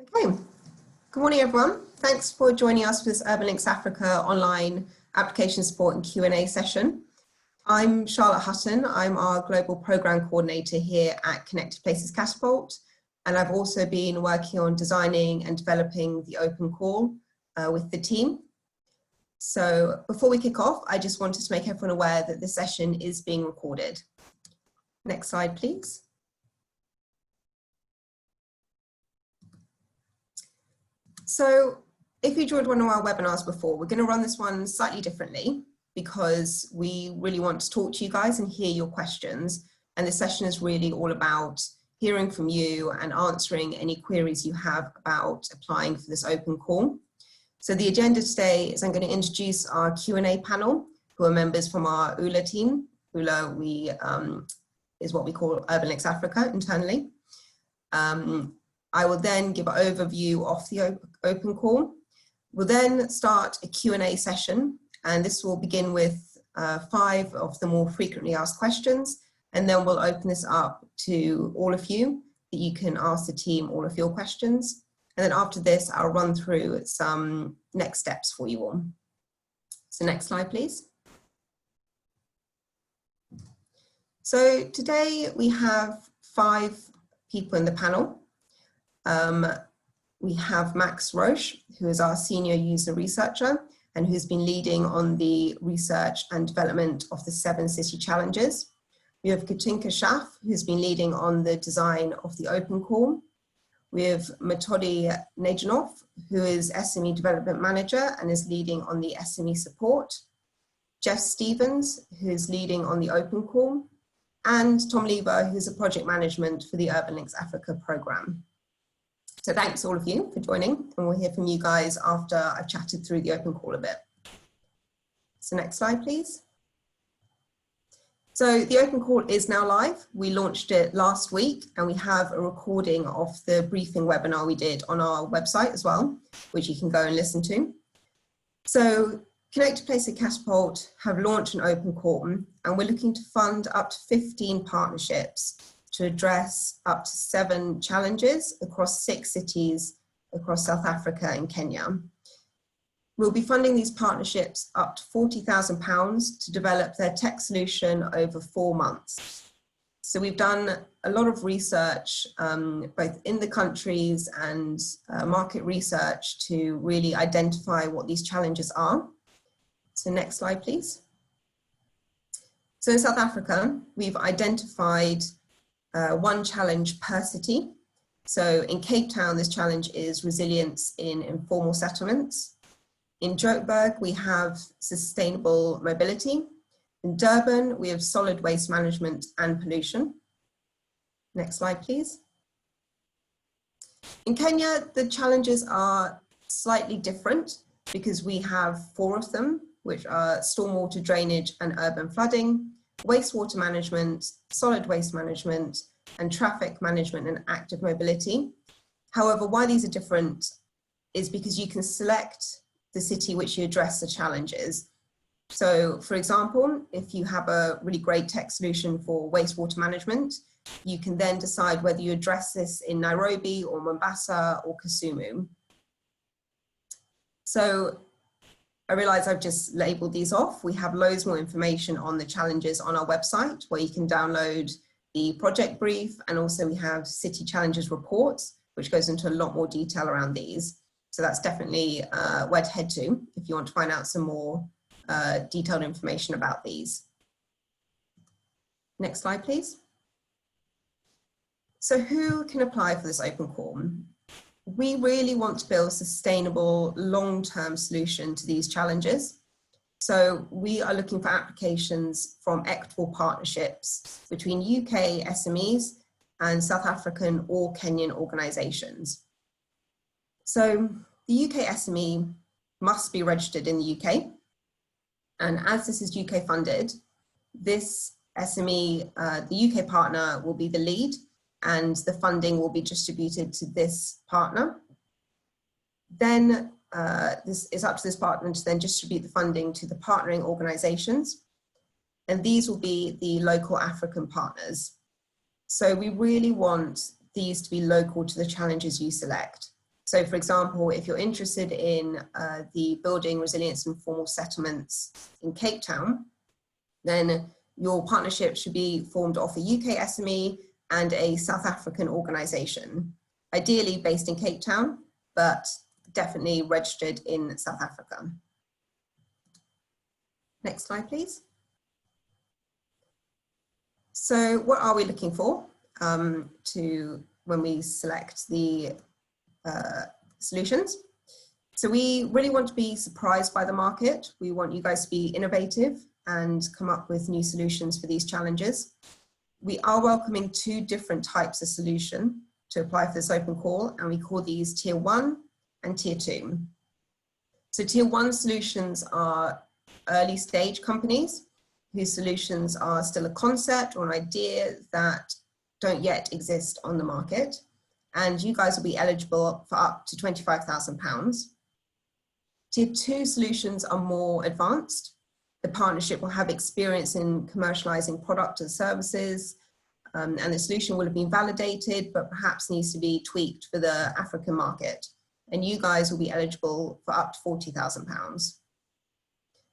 Okay, good morning everyone. Thanks for joining us for this Urban Links Africa online application support and Q&A session. I'm Charlotte Hutton. I'm our Global Programme Coordinator here at Connected Places Catapult, and I've also been working on designing and developing the open call with the team. So before we kick off, I just wanted to make everyone aware that this session is being recorded. Next slide, please. So if you joined one of our webinars before, we're going to run this one slightly differently because we really want to talk to you guys and hear your questions. And this session is really all about hearing from you and answering any queries you have about applying for this open call. So the agenda today is I'm going to introduce our Q&A panel, who are members from our ULA team. ULA is what we call Urban Links Africa internally. I will then give an overview of the open call. We'll then start a Q&A session, and this will begin with 5 of the more frequently asked questions, and then we'll open this up to all of you, that you can ask the team all of your questions. And then after this, I'll run through some next steps for you all. So next slide, please. So today we have 5 people in the panel. We have Max Roche, who is our senior user researcher and who's been leading on the research and development of the 7 city challenges. We have Katinka Schaff, who's been leading on the design of the open call. We have Metodi Nejanov, who is SME development manager and is leading on the SME support. Jeff Stevens, who's leading on the open call, and Tom Lever, who's a project management for the Urban Links Africa program. So thanks all of you for joining, and we'll hear from you guys after I've chatted through the open call a bit. So next slide, please. So the open call is now live. We launched it last week, and we have a recording of the briefing webinar we did on our website as well, which you can go and listen to. So Connected Places Catapult have launched an open call, and we're looking to fund up to 15 partnerships to address up to 7 challenges across 6 cities across South Africa and Kenya. We'll be funding these partnerships up to £40,000 to develop their tech solution over 4 months. So we've done a lot of research, both in the countries and market research, to really identify what these challenges are. So next slide, please. So in South Africa, we've identified 1 challenge per city. So in Cape Town, this challenge is resilience in informal settlements. In Joburg, we have sustainable mobility. In Durban, we have solid waste management and pollution. Next slide, please. In Kenya, the challenges are slightly different because we have 4 of them, which are stormwater drainage and urban flooding, wastewater management, solid waste management, and traffic management and active mobility. However, why these are different is because you can select the city which you address the challenges. So for example, if you have a really great tech solution for wastewater management, you can then decide whether you address this in Nairobi or Mombasa or Kisumu. So I realize I've just labeled these off. We have loads more information on the challenges on our website, where you can download the project brief, and also we have city challenges reports, which goes into a lot more detail around these. So that's definitely where to head to if you want to find out some more detailed information about these. Next slide, please. So who can apply for this open call? We really want to build a sustainable long-term solution to these challenges. So we are looking for applications from equitable partnerships between UK SMEs and South African or Kenyan organisations. So the UK SME must be registered in the UK. And as this is UK funded, this SME, the UK partner will be the lead, and the funding will be distributed to this partner. Then this is up to this partner to then distribute the funding to the partnering organisations, and these will be the local African partners. So we really want these to be local to the challenges you select. So for example, if you're interested in the building resilience and formal settlements in Cape Town, then your partnership should be formed of a UK SME and a South African organisation, ideally based in Cape Town, but definitely registered in South Africa. Next slide, please. So what are we looking for when we select the solutions? So we really want to be surprised by the market. We want you guys to be innovative and come up with new solutions for these challenges. We are welcoming 2 different types of solution to apply for this open call, and we call these Tier 1 and Tier 2. So Tier 1 solutions are early stage companies whose solutions are still a concept or an idea that don't yet exist on the market. And you guys will be eligible for up to £25,000. Tier 2 solutions are more advanced. The partnership will have experience in commercializing products and services, and the solution will have been validated, but perhaps needs to be tweaked for the African market. And you guys will be eligible for up to £40,000.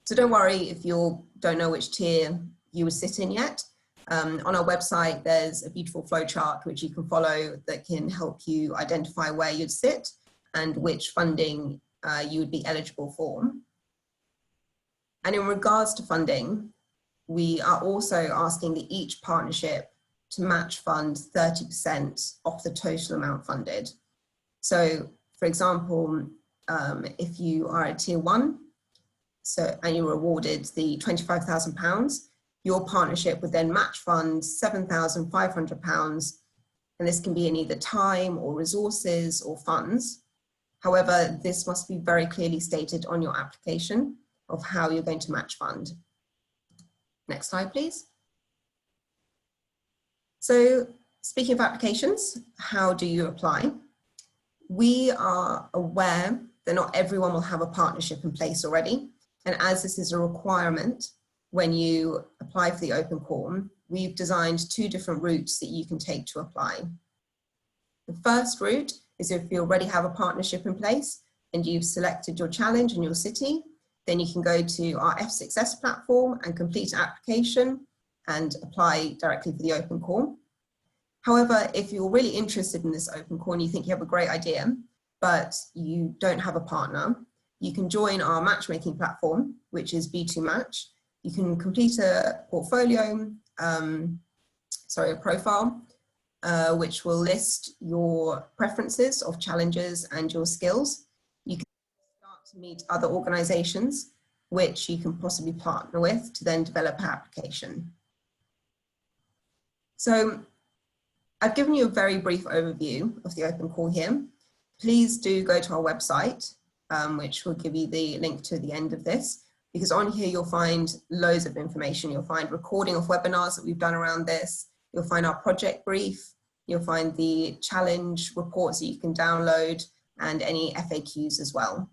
So don't worry if you don't know which tier you would sit in yet. On our website, there's a beautiful flowchart which you can follow that can help you identify where you'd sit and which funding you would be eligible for. And in regards to funding, we are also asking that each partnership to match fund 30% of the total amount funded. So for example, if you are a Tier 1, and you're awarded the £25,000, your partnership would then match fund £7,500, and this can be in either time or resources or funds. However, this must be very clearly stated on your application of how you're going to match fund. Next slide, please. So speaking of applications, how do you apply? We are aware that not everyone will have a partnership in place already. And as this is a requirement, when you apply for the open call, we've designed 2 different routes that you can take to apply. The first route is if you already have a partnership in place and you've selected your challenge and your city, then you can go to our F6S platform and complete an application and apply directly for the open call. However, if you're really interested in this open call and you think you have a great idea, but you don't have a partner, you can join our matchmaking platform, which is B2 Match. You can complete a portfolio, a profile, which will list your preferences of challenges and your skills. You can start to meet other organizations which you can possibly partner with to then develop an application. So I've given you a very brief overview of the open call here. Please do go to our website, which will give you the link to the end of this, because on here you'll find loads of information. You'll find recording of webinars that we've done around this. You'll find our project brief. You'll find the challenge reports that you can download and any FAQs as well.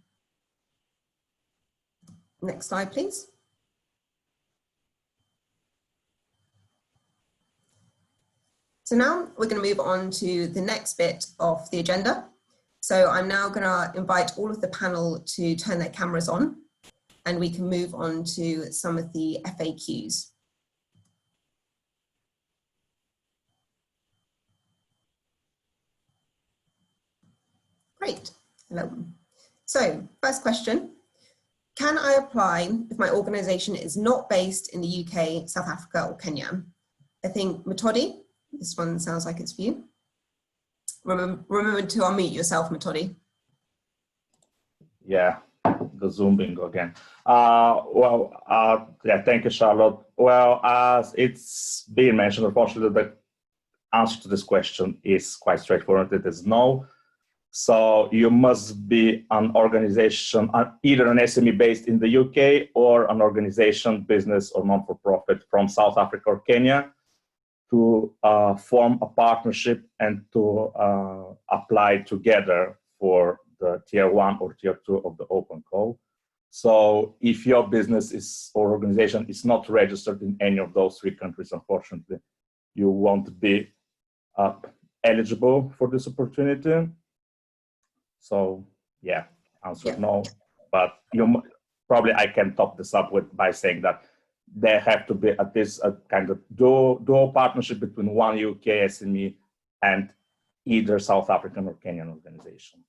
Next slide, please. So now we're going to move on to the next bit of the agenda. So I'm now going to invite all of the panel to turn their cameras on, and we can move on to some of the FAQs. Great. Hello. So first question, can I apply if my organization is not based in the UK, South Africa or Kenya? I think Matodi, this one sounds like it's for you. Remember to unmute yourself, Matodi. Yeah, the Zoom bingo again. Yeah, thank you, Charlotte. Well, as it's been mentioned, unfortunately, the answer to this question is quite straightforward. It is no. So you must be an organization, either an SME based in the UK or an organization, business or non-for-profit from South Africa or Kenya to form a partnership and to apply together for the Tier 1 or Tier 2 of the open call. So if your business is or organization is not registered in any of those 3 countries, unfortunately, you won't be eligible for this opportunity. So yeah, answer Yeah. no. But probably I can top this up by saying that there have to be at least a kind of dual partnership between one UK SME and either South African or Kenyan organization.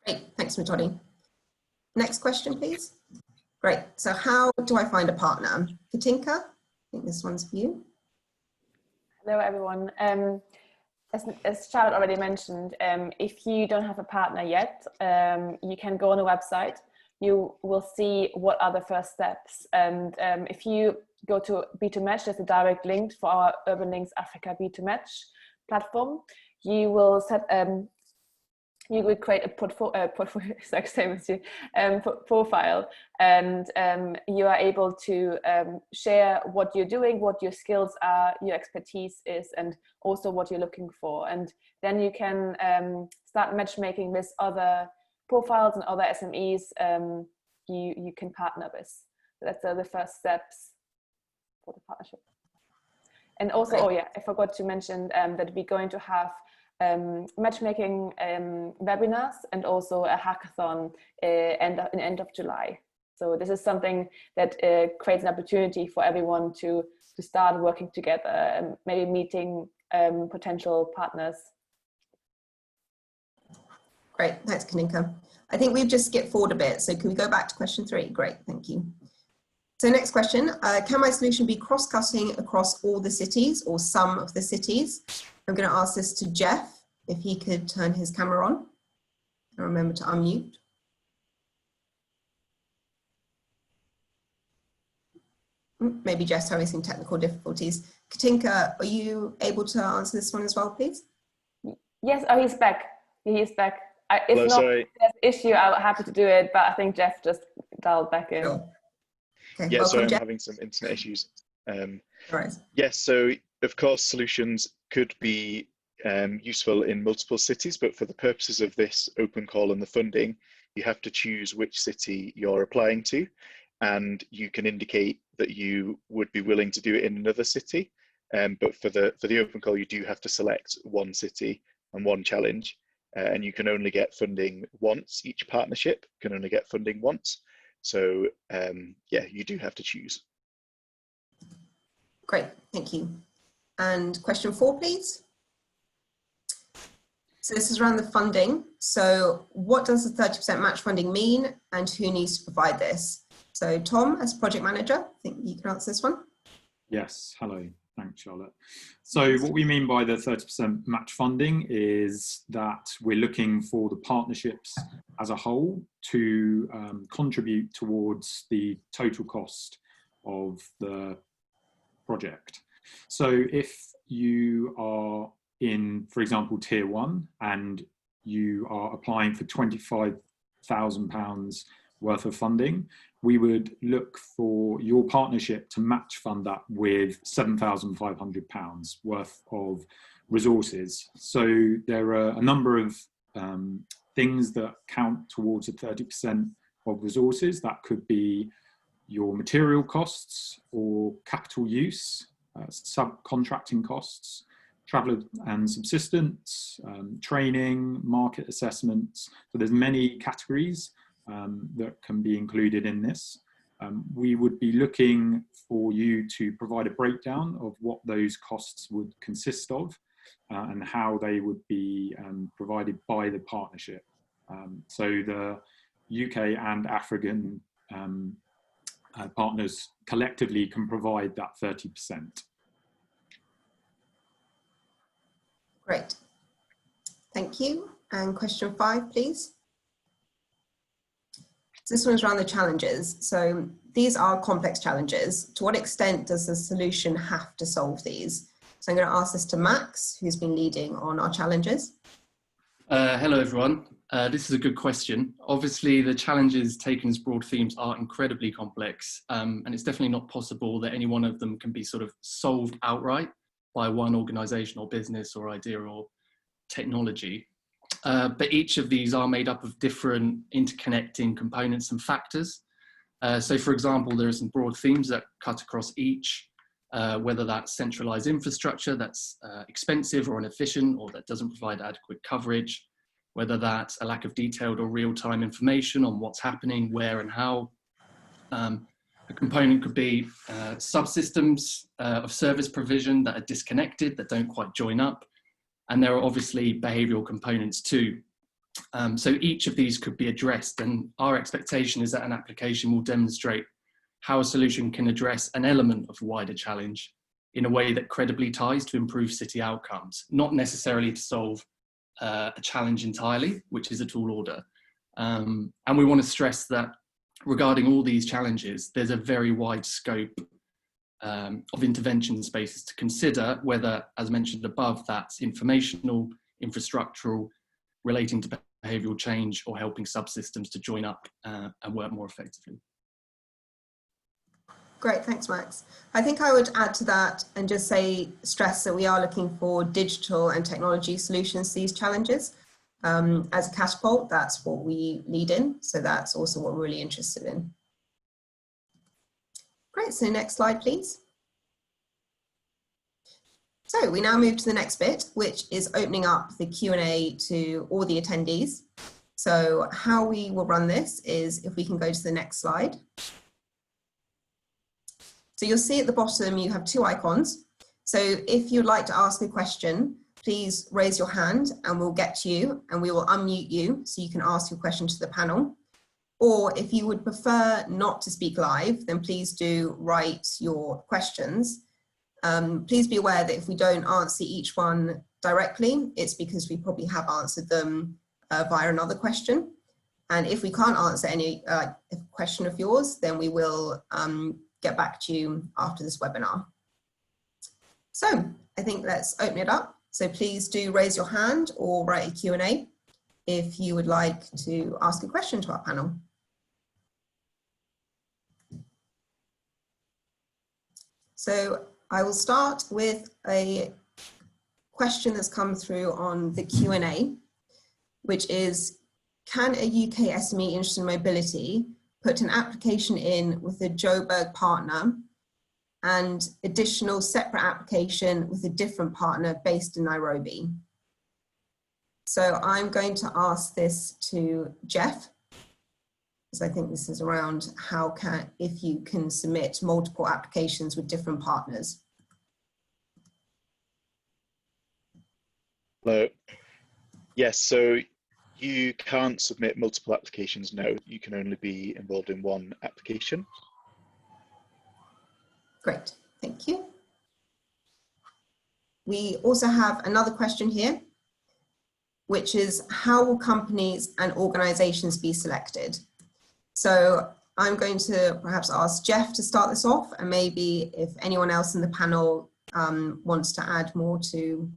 Great, thanks, Metodi. Next question, please. Great, so how do I find a partner? Katinka, I think this one's for you. Hello, everyone. As Charlotte already mentioned, if you don't have a partner yet, you can go on the website. You will see what are the first steps. And if you go to B2Match, there's a direct link for our Urban Links Africa B2Match platform. You will you will create a profile, and you are able to share what you're doing, what your skills are, your expertise is, and also what you're looking for. And then you can start matchmaking with other profiles and other SMEs you can partner with. So that's the first steps for the partnership. And also, oh yeah, I forgot to mention that we're going to have matchmaking webinars and also a hackathon in end of July. So this is something that creates an opportunity for everyone to start working together and maybe meeting potential partners. Great, thanks, Katinka. I think we've just skipped forward a bit, so can we go back to question 3? Great, thank you. So next question, can my solution be cross-cutting across all the cities or some of the cities? I'm going to ask this to Jeff, if he could turn his camera on and remember to unmute. Maybe Jeff's having some technical difficulties. Katinka, are you able to answer this one as well, please? Yes, oh, he's back. He is back. If Hello, not sorry. an issue, I'm happy to do it, but I think Jeff just dialed back in. Sure. Okay, Yeah, welcome, sorry, I'm Jeff. having some internet issues. Right. Yes, so of course solutions could be useful in multiple cities, but for the purposes of this open call and the funding, you have to choose which city you're applying to, and you can indicate that you would be willing to do it in another city. But for the open call, you do have to select one city and one challenge, and you can only get funding once. Each partnership can only get funding once. So yeah, you do have to choose. Great, thank you. And question 4, please. So this is around the funding. So what does the 30% match funding mean and who needs to provide this? So Tom, as project manager, I think you can answer this one. Yes, hello. Thanks, Charlotte. So what we mean by the 30% match funding is that we're looking for the partnerships as a whole to contribute towards the total cost of the project. So if you are in, for example, tier 1 and you are applying for £25,000 worth of funding, we would look for your partnership to match fund that with £7,500 worth of resources. So there are a number of things that count towards a 30% of resources. That could be your material costs or capital use, subcontracting costs, travel and subsistence, training, market assessments. So there's many categories that can be included in this. We would be looking for you to provide a breakdown of what those costs would consist of and how they would be provided by the partnership. So the UK and African partners collectively can provide that 30%. Great, thank you. And question 5, please. So this one is around the challenges. So these are complex challenges. To what extent does the solution have to solve these? So I'm going to ask this to Max, who's been leading on our challenges. Hello, everyone. This is a good question. Obviously, the challenges taken as broad themes are incredibly complex, and it's definitely not possible that any one of them can be sort of solved outright by one organisation or business or idea or technology. But each of these are made up of different interconnecting components and factors. So for example, there are some broad themes that cut across each, whether that's centralized infrastructure that's expensive or inefficient or that doesn't provide adequate coverage, whether that's a lack of detailed or real-time information on what's happening, where and how. A component could be subsystems of service provision that are disconnected, that don't quite join up. And there are obviously behavioral components too. So each of these could be addressed, and our expectation is that an application will demonstrate how a solution can address an element of a wider challenge in a way that credibly ties to improve city outcomes, not necessarily to solve a challenge entirely, which is a tall order. And we want to stress that regarding all these challenges, there's a very wide scope of intervention spaces to consider, whether, as mentioned above, that's informational, infrastructural, relating to behavioural change, or helping subsystems to join up and work more effectively. Great, thanks, Max. I think I would add to that and just stress that we are looking for digital and technology solutions to these challenges. As a catapult, that's what we lead in, so that's also what we're really interested in. Great, so next slide, please. So we now move to the next bit, which is opening up the Q&A to all the attendees. So how we will run this is, if we can go to the next slide. So you'll see at the bottom, you have two icons. So if you'd like to ask a question, please raise your hand and we'll get to you and we will unmute you so you can ask your question to the panel. Or if you would prefer not to speak live, then please do write your questions. Please be aware that if we don't answer each one directly, it's because we probably have answered them via another question. And if we can't answer any question of yours, then we will get back to you after this webinar. So I think let's open it up. So please do raise your hand or write a Q&A if you would like to ask a question to our panel. So I will start with a question that's come through on the Q&A, which is, can a UK SME interested in mobility put an application in with a Joburg partner and additional separate application with a different partner based in Nairobi? So I'm going to ask this to Jeff, because I think this is around if you can submit multiple applications with different partners. Hello. Yes, so you can't submit multiple applications, no. You can only be involved in one application. Great, thank you. We also have another question here, which is, how will companies and organizations be selected? So I'm going to perhaps ask Jeff to start this off, and maybe if anyone else in the panel wants to add more to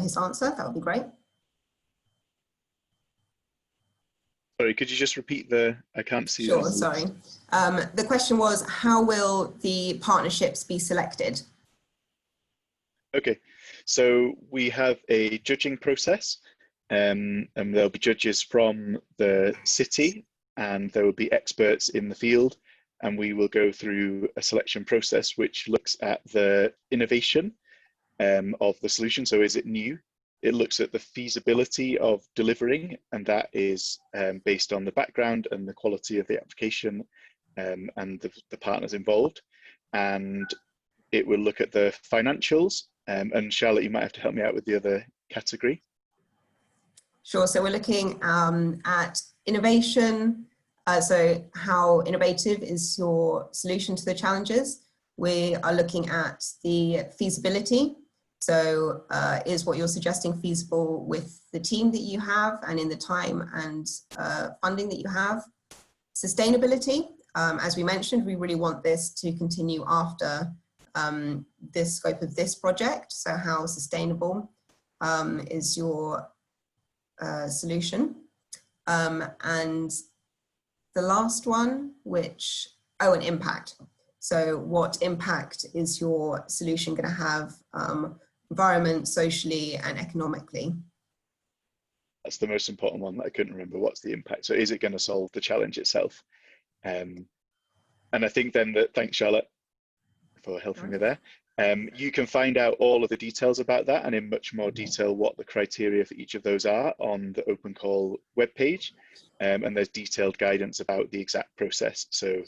his answer, that would be great. Sorry, could you just repeat I can't see. Sure, sorry. The question was, how will the partnerships be selected? Okay, so we have a judging process, and there'll be judges from the city, and there will be experts in the field, and we will go through a selection process which looks at the innovation of the solution. So is it new? It looks at the feasibility of delivering, and that is based on the background and the quality of the application and the partners involved. And it will look at the financials. And Charlotte, you might have to help me out with the other category. Sure, so we're looking at innovation. So how innovative is your solution to the challenges? We are looking at the feasibility. So is what you're suggesting feasible with the team that you have and in the time and funding that you have? Sustainability, as we mentioned, we really want this to continue after this scope of this project. So how sustainable is your solution? And the last one, and impact. So what impact is your solution going to have environment, socially and economically? That's the most important one that I couldn't remember. What's the impact? So is it going to solve the challenge itself? And I think then that, thanks Charlotte for helping me there. You can find out all of the details about that and in much more detail what the criteria for each of those are on the Open Call webpage. And there's detailed guidance about the exact process. So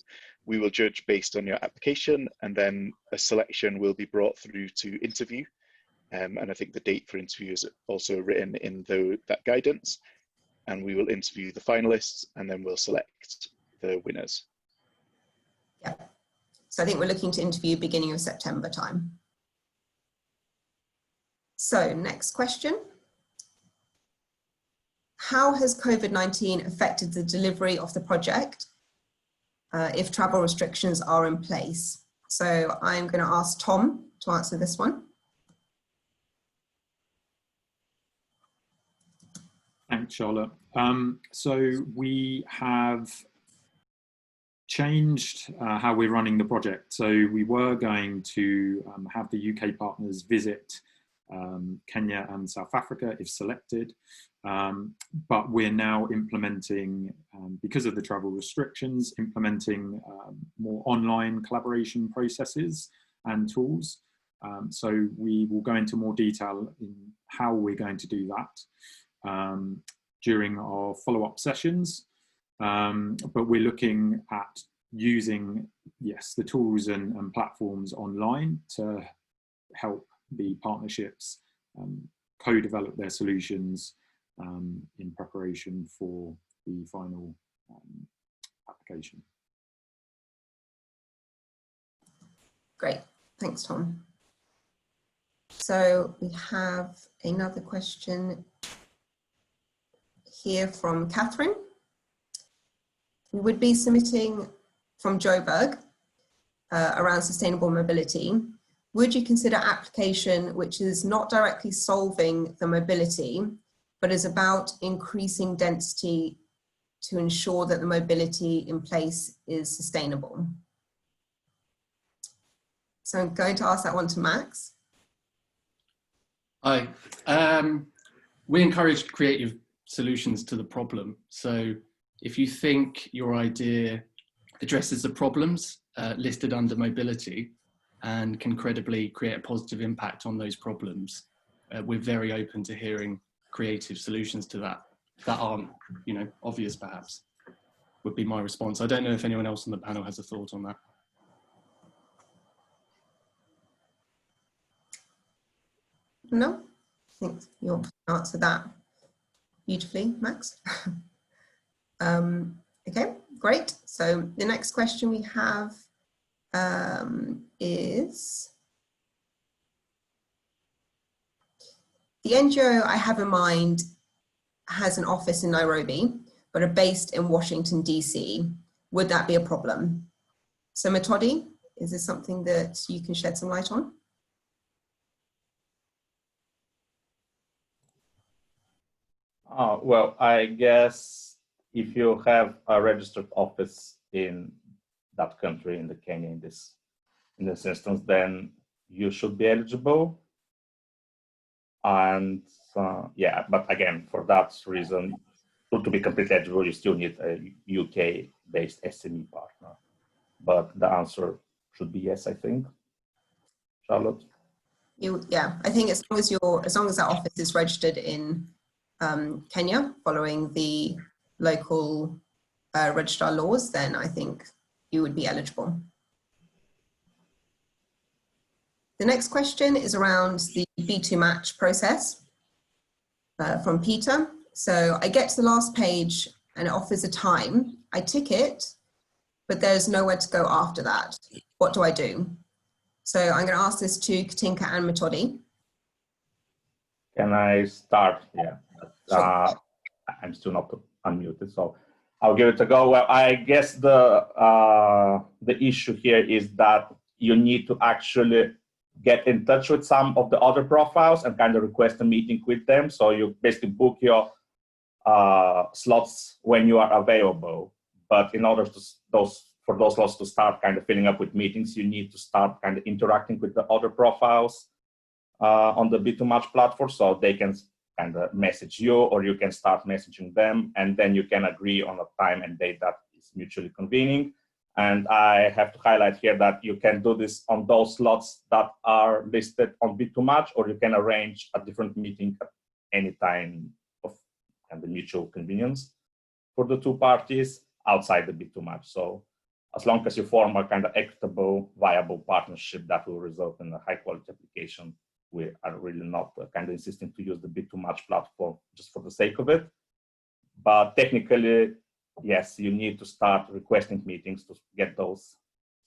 we will judge based on your application, and then a selection will be brought through to interview. And I think the date for interview is also written in that guidance. And we will interview the finalists, and then we'll select the winners. Yeah. So I think we're looking to interview beginning of September time. So next question. How has COVID-19 affected the delivery of the project if travel restrictions are in place? So I'm going to ask Tom to answer this one. Thanks, Charlotte. So we have changed how we're running the project. So we were going to have the UK partners visit Kenya and South Africa if selected, but we're now implementing, because of the travel restrictions, implementing more online collaboration processes and tools. So we will go into more detail in how we're going to do that during our follow-up sessions. But we're looking at using, yes, the tools and platforms online to help the partnerships co-develop their solutions in preparation for the final application. Great, thanks, Tom. So we have another question here from Catherine. We would be submitting from Joburg around sustainable mobility. Would you consider application which is not directly solving the mobility, but is about increasing density to ensure that the mobility in place is sustainable? So I'm going to ask that one to Max. Hi. We encourage creative solutions to the problem. So if you think your idea addresses the problems listed under mobility and can credibly create a positive impact on those problems, we're very open to hearing creative solutions to that aren't, obvious perhaps, would be my response. I don't know if anyone else on the panel has a thought on that. No, I think you'll answer that beautifully, Max. Okay, great. So the next question we have is, the NGO I have in mind has an office in Nairobi, but are based in Washington, DC. Would that be a problem? So Metodi, is this something that you can shed some light on? Well, I guess if you have a registered office in that country, in the Kenya, in this instance, then you should be eligible. And yeah, but again, for that reason, to be completely eligible, you still need a UK-based SME partner. But the answer should be yes, I think. Charlotte? Yeah, I think as long as that office is registered in Kenya, following the local registrar laws, then I think you would be eligible. The next question is around the B2 match process from Peter. So I get to the last page and it offers a time. I tick it, but there's nowhere to go after that. What do I do? So I'm going to ask this to Katinka and Metodi. Can I start? Yeah. Sure. I'm still not unmuted, so I'll give it a go. Well, I guess the issue here is that you need to actually get in touch with some of the other profiles and kind of request a meeting with them. So you basically book your slots when you are available. But in order for those slots to start kind of filling up with meetings, you need to start kind of interacting with the other profiles on the B2Match platform, so they can kind of message you, or you can start messaging them, and then you can agree on a time and date that is mutually convening. And I have to highlight here that you can do this on those slots that are listed on Bit2Match, or you can arrange a different meeting at any time of kind of mutual convenience for the two parties outside the Bit2Match. So as long as you form a kind of equitable, viable partnership that will result in a high quality application, we are really not kind of insisting to use the Bit2Match platform just for the sake of it. But technically, yes, you need to start requesting meetings to get those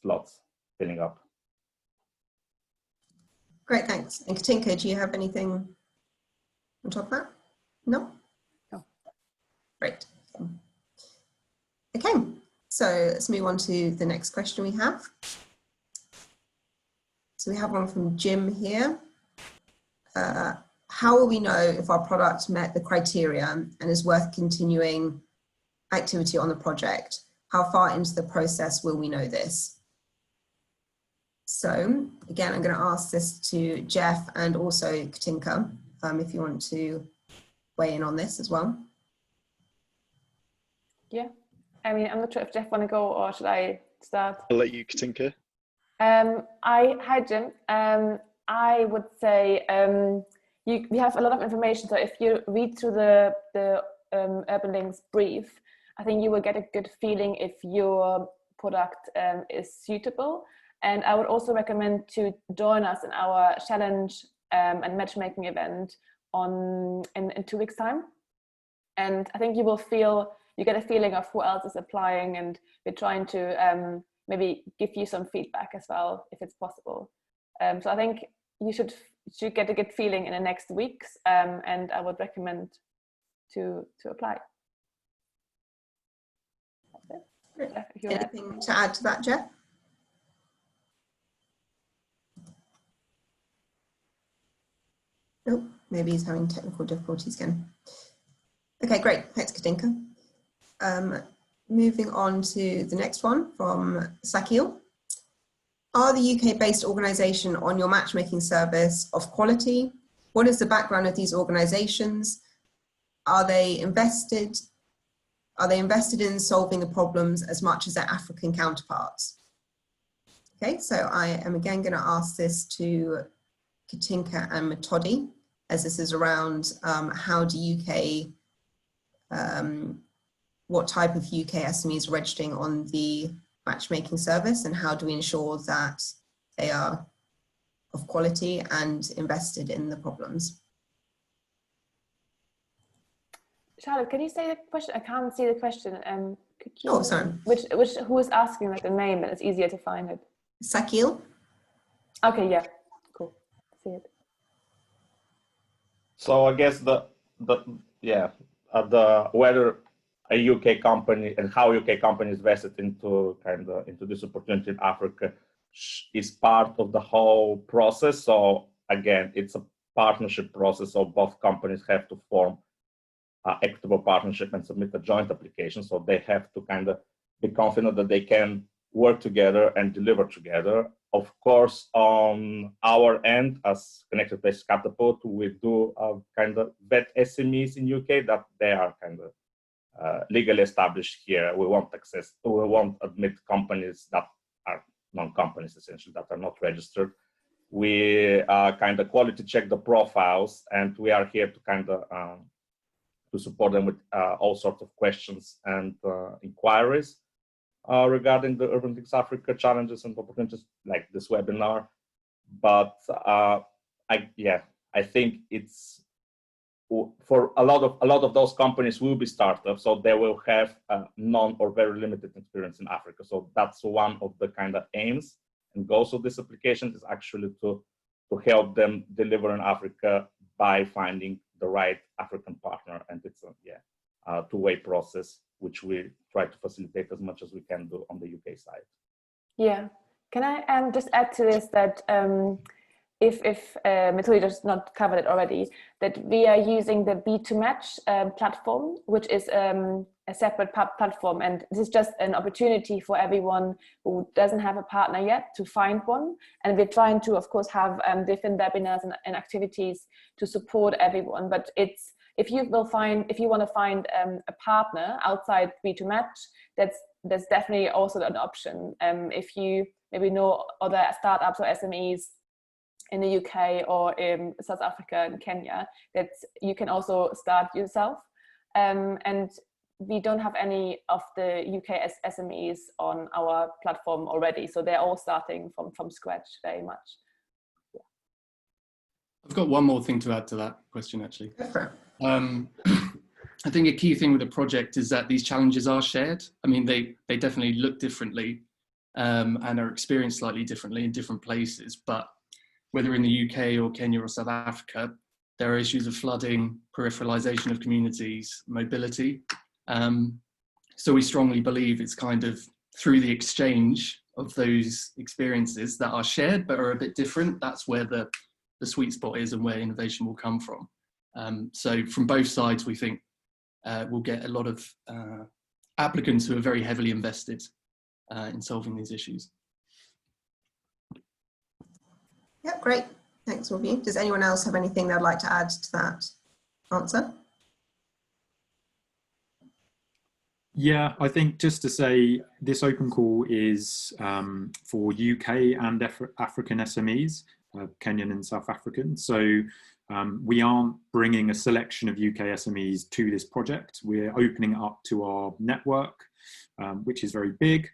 slots filling up. Great, thanks. And Katinka, do you have anything on top of that? No? No. Great. Okay, so let's move on to the next question we have. So we have one from Jim here. How will we know if our product met the criteria and is worth continuing activity on the project? How far into the process will we know this? So again, I'm going to ask this to Jeff and also Katinka, if you want to weigh in on this as well. Yeah, I mean, I'm not sure if Jeff want to go or should I start? I'll let you, Katinka. Hi Jim. I would say we have a lot of information. So if you read through the Urban Links brief, I think you will get a good feeling if your product is suitable. And I would also recommend to join us in our challenge and matchmaking event in 2 weeks' time. And I think you get a feeling of who else is applying, and we're trying to maybe give you some feedback as well, if it's possible. So I think you should get a good feeling in the next weeks, and I would recommend to apply. That's it. Anything to add to that, Jeff? Nope, maybe he's having technical difficulties again. Okay, great. Thanks, Katinka. Moving on to the next one from Sakil. Are the UK-based organisation on your matchmaking service of quality? What is the background of these organisations? Are they invested in solving the problems as much as their African counterparts? Okay, so I am again going to ask this to Katinka and Metodi, as this is around how do UK, what type of UK SMEs are registering on the matchmaking service, and how do we ensure that they are of quality and invested in the problems? Charlotte, can you say the question? I can't see the question. Could you, oh, sorry. Who is asking, like the name, and it's easier to find it? Sakil. Okay, yeah, cool. See it. So I guess whether a UK company and how UK companies vested into this opportunity in Africa is part of the whole process. So again, it's a partnership process. So both companies have to form an equitable partnership and submit a joint application. So they have to kind of be confident that they can work together and deliver together. Of course, on our end, as Connected Places Catapult, we do kind of vet SMEs in UK that they are kind of legally established here. We won't admit companies that are non-companies, essentially, that are not registered. We kind of quality check the profiles, and we are here to kind of to support them with all sorts of questions and inquiries regarding the Urban Links Africa challenges and opportunities like this webinar. But I think it's for a lot of those companies will be startups, so they will have none or very limited experience in Africa. So that's one of the kind of aims and goals of this application, is actually to help them deliver in Africa by finding the right African partner. And it's a two-way process, which we try to facilitate as much as we can do on the UK side. Yeah, can I just add to this that if Metodi does not covered it already, that we are using the Bit2Match platform, which is a separate platform, and this is just an opportunity for everyone who doesn't have a partner yet to find one. And we're trying to, of course, have different webinars and activities to support everyone. But if you want to find a partner outside Bit2Match, there's definitely also an option. If you maybe know other startups or SMEs in the UK or in South Africa and Kenya, that you can also start yourself. And we don't have any of the UK SMEs on our platform already, so they're all starting from scratch very much. Yeah. I've got one more thing to add to that question, actually. I think a key thing with the project is that these challenges are shared. I mean, they definitely look differently and are experienced slightly differently in different places, but whether in the UK or Kenya or South Africa, there are issues of flooding, peripheralization of communities, mobility. So we strongly believe it's kind of through the exchange of those experiences that are shared but are a bit different. That's where the sweet spot is and where innovation will come from. So from both sides, we think we'll get a lot of applicants who are very heavily invested in solving these issues. Yeah, great. Thanks, all of you. Does anyone else have anything they'd like to add to that answer? Yeah, I think just to say this open call is for UK and African SMEs, Kenyan and South African. So we aren't bringing a selection of UK SMEs to this project. We're opening it up to our network, which is very big.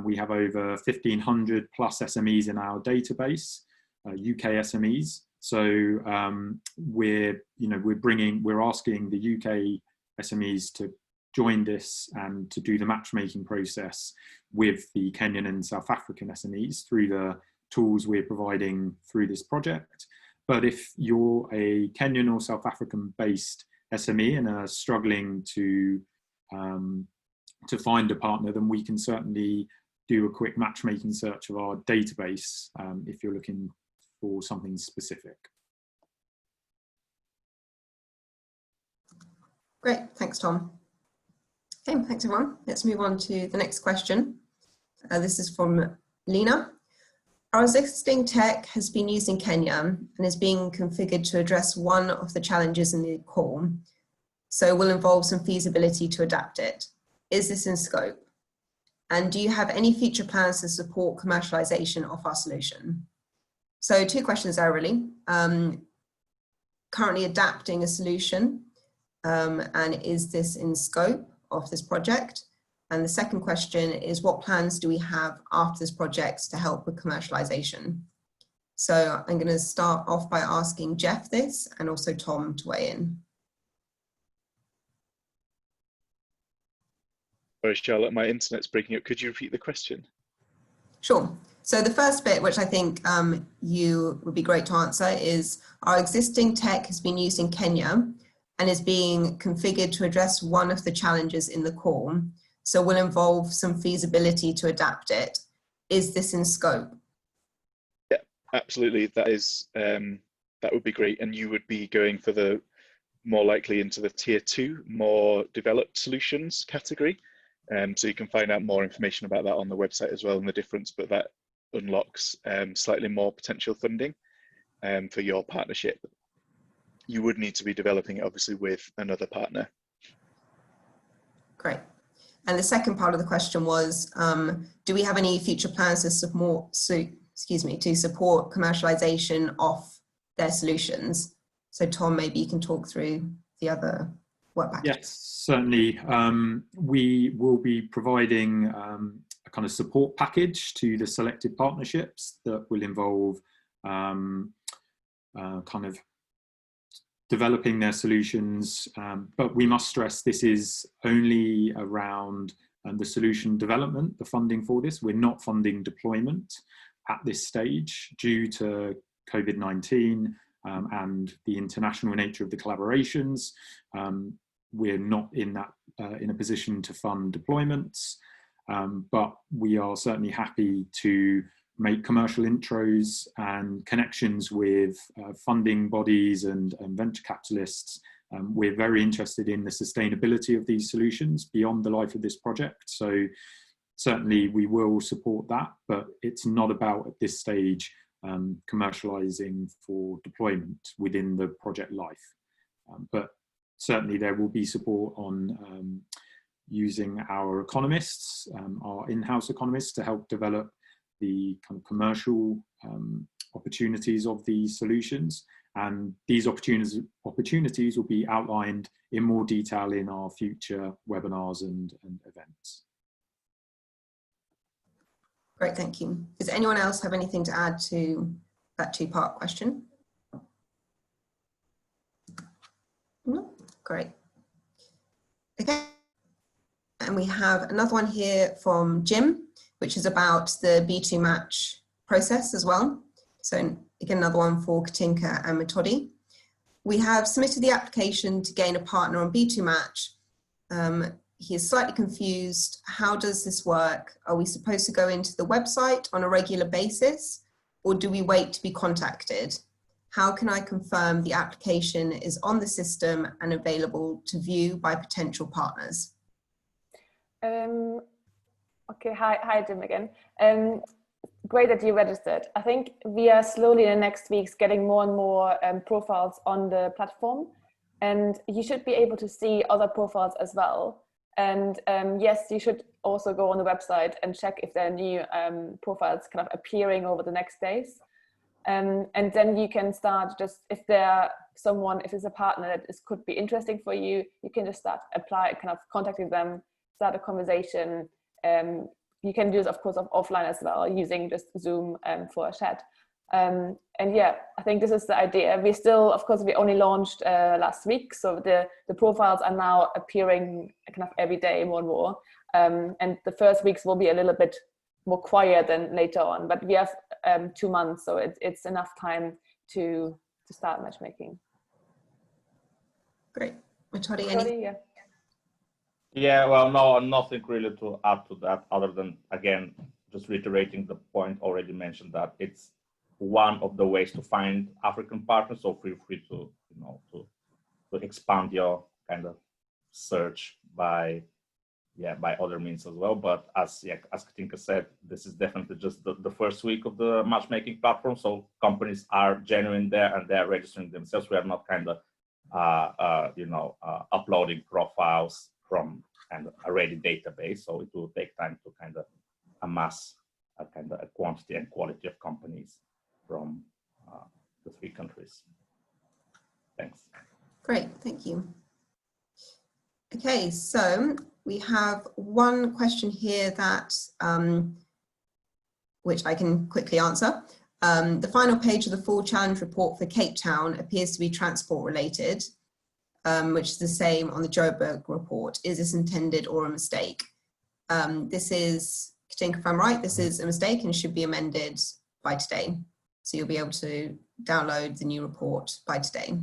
We have over 1,500 plus SMEs in our database, UK SMEs. So we're asking the UK SMEs to join this and to do the matchmaking process with the Kenyan and South African SMEs through the tools we're providing through this project. But if you're a Kenyan or South African based SME and are struggling to find a partner, then we can certainly do a quick matchmaking search of our database if you're looking for something specific. Great, thanks, Tom. Okay, thanks everyone. Let's move on to the next question. This is from Lena. Our existing tech has been used in Kenya and is being configured to address one of the challenges in the call, so will involve some feasibility to adapt it. Is this in scope? And do you have any future plans to support commercialization of our solution? So 2 questions there really. Currently adapting a solution, and is this in scope of this project? And the second question is, what plans do we have after this project to help with commercialization? So I'm going to start off by asking Jeff this and also Tom to weigh in. Sorry, Charlotte, my internet's breaking up. Could you repeat the question? Sure. So the first bit, which I think you would be great to answer, is our existing tech has been used in Kenya and is being configured to address one of the challenges in the call, so will involve some feasibility to adapt it. Is this in scope? Yeah, absolutely. That is that would be great, and you would be going for the more likely into the tier 2, more developed solutions category. So you can find out more information about that on the website as well, and the difference, but that unlocks slightly more potential funding for your partnership. You would need to be developing it obviously with another partner. Great. And the second part of the question was, do we have any future plans to support commercialization of their solutions? So Tom, maybe you can talk through the other work package. Yes, certainly. We will be providing a kind of support package to the selected partnerships that will involve kind of developing their solutions, but we must stress this is only around the solution development, the funding for this. We're not funding deployment at this stage due to COVID-19 and the international nature of the collaborations. We're not in a position to fund deployments, but we are certainly happy to make commercial intros and connections with funding bodies and venture capitalists. We're very interested in the sustainability of these solutions beyond the life of this project. So certainly we will support that, but it's not about at this stage commercializing for deployment within the project life. But certainly there will be support on using our economists, our in-house economists, to help develop the kind of commercial opportunities of these solutions. And these opportunities will be outlined in more detail in our future webinars and events. Great, thank you. Does anyone else have anything to add to that two-part question? No? Great. Okay. And we have another one here from Jim, which is about the B2 match process as well. So again, another one for Katinka and Metodi. We have submitted the application to gain a partner on B2 match. He is slightly confused. How does this work? Are we supposed to go into the website on a regular basis, or do we wait to be contacted? How can I confirm the application is on the system and available to view by potential partners? Okay, hi Jim again. Great that you registered. I think we are slowly in the next weeks getting more and more profiles on the platform, and you should be able to see other profiles as well. And yes, you should also go on the website and check if there are new profiles kind of appearing over the next days. And then you can start just, if it's a partner that could be interesting for you, you can just start kind of contacting them, start a conversation. You can do this, of course, offline as well, using just Zoom for a chat. And yeah, I think this is the idea. We still, of course, we only launched last week, so the profiles are now appearing kind of every day more and more. And the first weeks will be a little bit more quiet than later on, but we have 2 months, so it's enough time to start matchmaking. Great. Metodi, any? Yeah. Yeah, well, no, nothing really to add to that, other than, again, just reiterating the point already mentioned, that it's one of the ways to find African partners. So feel free to, to expand your kind of search by other means as well. But as Katinka said, this is definitely just the first week of the matchmaking platform. So companies are genuine there and they're registering themselves. We are not kind of, uploading profiles from kind of a ready database. So it will take time to kind of amass a kind of a quantity and quality of companies from the 3 countries. Thanks. Great, thank you. Okay, so we have one question here that, which I can quickly answer. The final page of the full challenge report for Cape Town appears to be transport related, which is the same on the Joburg report. Is this intended or a mistake? This is, Katinka, if I'm right, this is a mistake and should be amended by today. So you'll be able to download the new report by today.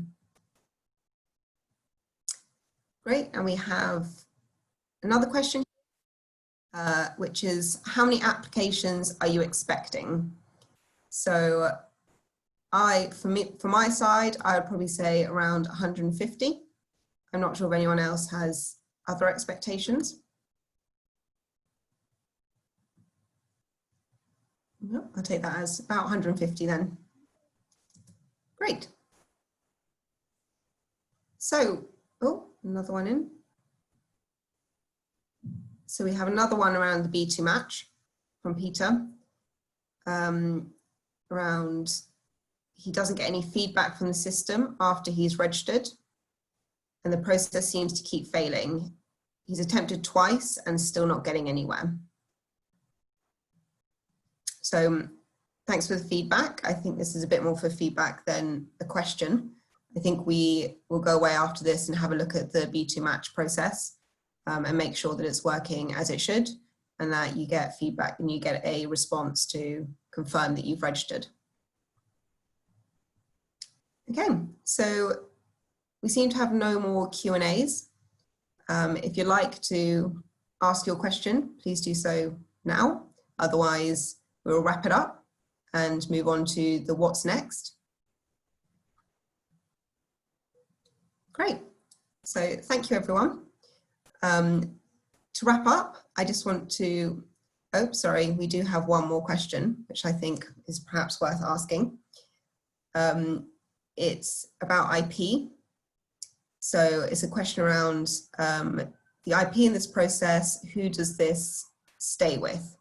Great, and we have another question, which is, how many applications are you expecting? So from my side, I would probably say around 150. I'm not sure if anyone else has other expectations. No, I'll take that as about 150 then. Great. So, oh, another one in. So we have another one around the B2 match from Peter. Around, he doesn't get any feedback from the system after he's registered, and the process seems to keep failing. He's attempted twice and still not getting anywhere. So thanks for the feedback. I think this is a bit more for feedback than a question. I think we will go away after this and have a look at the B2 match process and make sure that it's working as it should, and that you get feedback and you get a response to confirm that you've registered. Okay, so we seem to have no more Q&As. If you'd like to ask your question, please do so now. Otherwise, we'll wrap it up and move on to the what's next. Great. So thank you, everyone. To wrap up, I just want to, oh, sorry, we do have one more question, which I think is perhaps worth asking. It's about IP. So it's a question around the IP in this process, who does this stay with?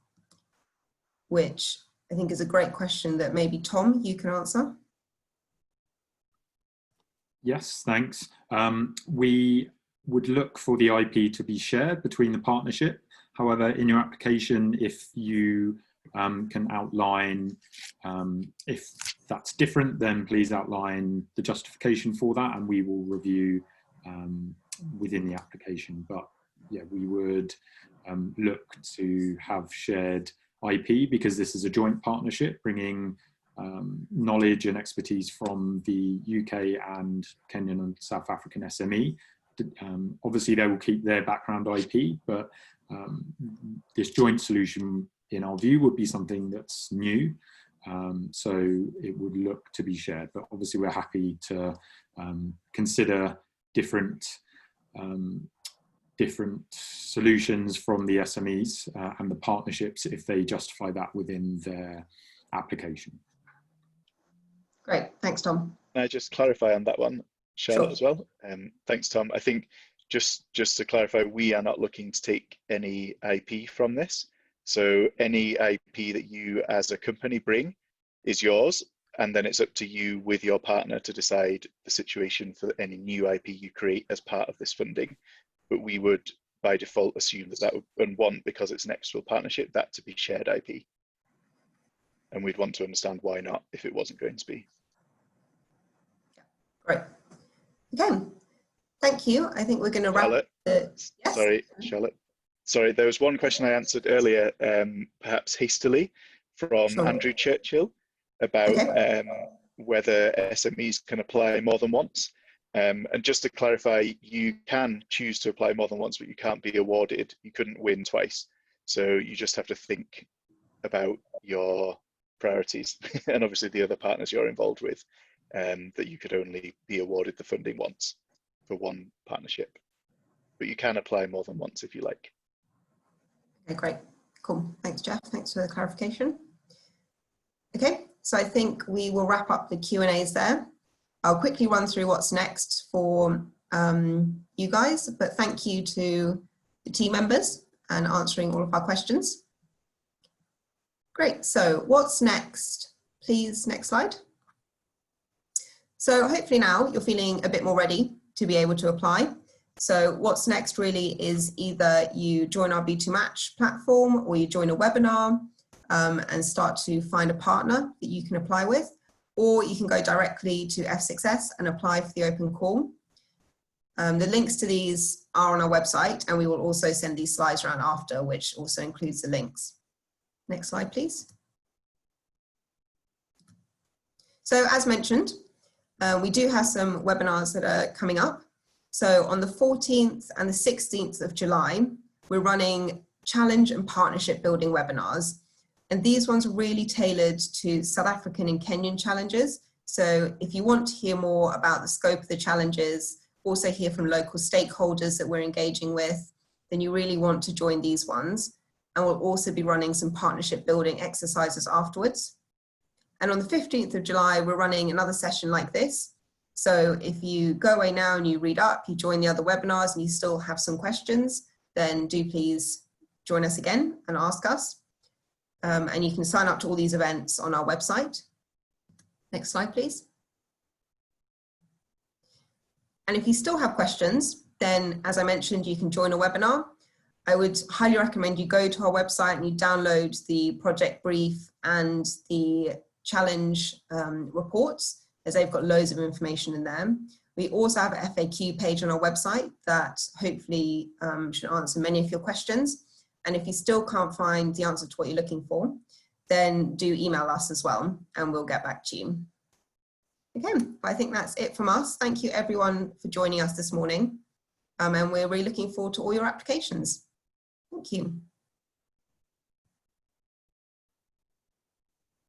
Which I think is a great question that maybe Tom, you can answer. Yes, thanks. We would look for the IP to be shared between the partnership. However, in your application, if you can outline, if that's different, then please outline the justification for that, and we will review within the application. But yeah, we would look to have shared IP, because this is a joint partnership bringing knowledge and expertise from the UK and Kenyan and South African SME. Obviously, they will keep their background IP, but this joint solution, in our view, would be something that's new. So it would look to be shared, but obviously we're happy to consider different solutions from the SMEs and the partnerships if they justify that within their application. Great, thanks, Tom. Can I just clarify on that one, Charlotte, Sure. as well? Thanks, Tom. I think just to clarify, we are not looking to take any IP from this. So any IP that you as a company bring is yours, and then it's up to you with your partner to decide the situation for any new IP you create as part of this funding. But we would, by default, assume that would, and want, because it's an external partnership, that to be shared IP. And we'd want to understand why not, if it wasn't going to be. Great. Okay, thank you. I think we're going to wrap Charlotte, Yes. sorry, Charlotte. Sorry, there was one question I answered earlier, perhaps hastily, from Sure. Andrew Churchill about whether SMEs can apply more than once. And just to clarify, you can choose to apply more than once, but you can't be awarded. You couldn't win twice. So you just have to think about your priorities and obviously the other partners you're involved with, that you could only be awarded the funding once for one partnership. But you can apply more than once if you like. Okay, great. Cool. Thanks, Jeff. Thanks for the clarification. Okay, so I think we will wrap up the Q&As there. I'll quickly run through what's next for you guys, but thank you to the team members and answering all of our questions. Great, so what's next? Please, next slide. So hopefully now you're feeling a bit more ready to be able to apply. So what's next really is either you join our B2Match platform or you join a webinar and start to find a partner that you can apply with, or you can go directly to F6S and apply for the open call. The links to these are on our website, and we will also send these slides around after, which also includes the links. Next slide, please. So as mentioned, we do have some webinars that are coming up. So on the 14th and the 16th of July, we're running challenge and partnership building webinars. And these ones are really tailored to South African and Kenyan challenges. So if you want to hear more about the scope of the challenges, also hear from local stakeholders that we're engaging with, then you really want to join these ones. And we'll also be running some partnership building exercises afterwards. And on the 15th of July, we're running another session like this. So if you go away now and you read up, you join the other webinars and you still have some questions, then do please join us again and ask us. And you can sign up to all these events on our website. Next slide, please. And if you still have questions, then as I mentioned, you can join a webinar. I would highly recommend you go to our website and you download the project brief and the challenge reports, as they've got loads of information in there. We also have an FAQ page on our website that hopefully should answer many of your questions. And if you still can't find the answer to what you're looking for, then do email us as well, and we'll get back to you. Again, I think that's it from us. Thank you everyone for joining us this morning. And we're really looking forward to all your applications. Thank you.